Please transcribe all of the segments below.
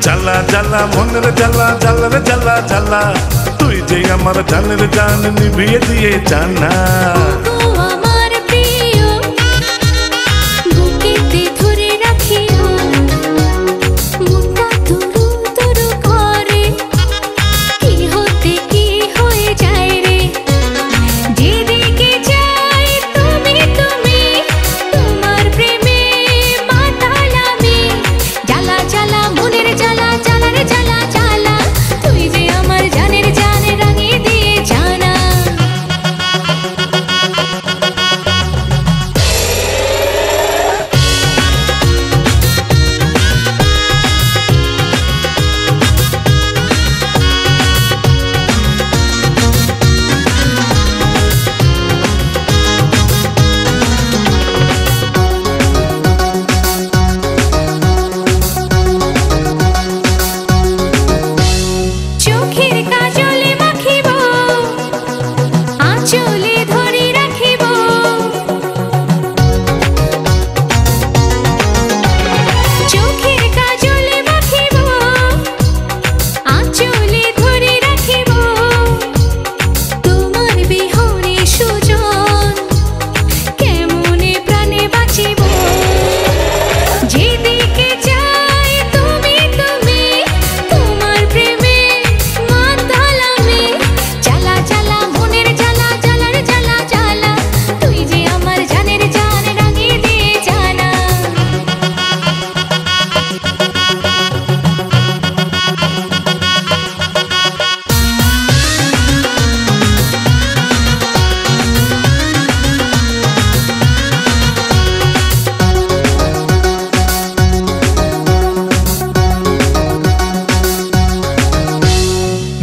জ্বালা জ্বালা মনের জ্বালা জ্বালা রে জ্বালা জ্বালা তুই যে আমার জানের জান নিভিয়ে দিয়ে জানা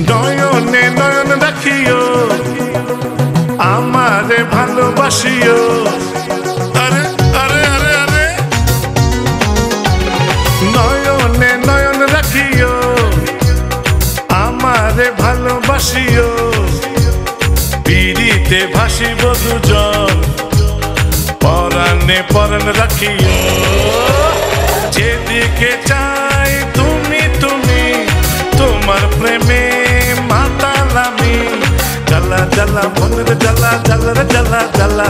নয়নে নয়ন রাখিও আমারে ভালোবাসিও আরে আরে আরে আরে নয়নে নয়ন রাখিও আমারে ভালোবাসিও পিরিতে ভাসিব দুজন পরাণে পরাণ রাখিও যেদিকে চাই তুমি তুমি তোমার প্রেমে মাতালামি জ্বালা জ্বালা মনের জ্বালা জ্বালা রে জ্বালা জ্বালা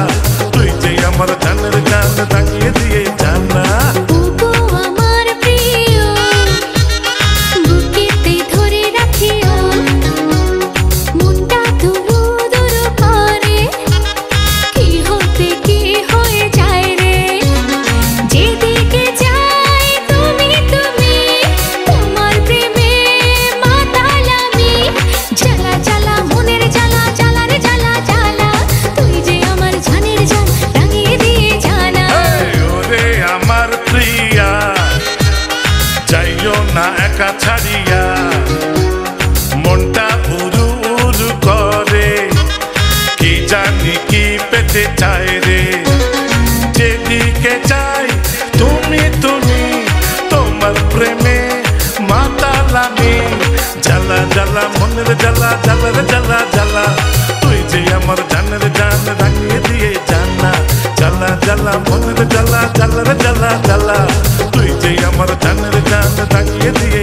তুই যে আমার জানের জান ভাঙিয়ে দিয়ে জানা না একা ছাড়িয়া মনটা উরু উরু করে কি জানি কি পেতে চায় রে যেদিকে চাই তুমি তুমি তোমার প্রেমে মাতালামি জ্বালা জ্বালা মনের জ্বালা জ্বালা রে জ্বালা জ্বালা তুই যে আমার জানের জান ভাঙিয়ে দিয়ে জানা জ্বালা জ্বালা মনের জ্বালা জ্বালা রে জ্বালা জ্বালা তুই যে আমার জানের জান ভাঙিয়ে দিয়ে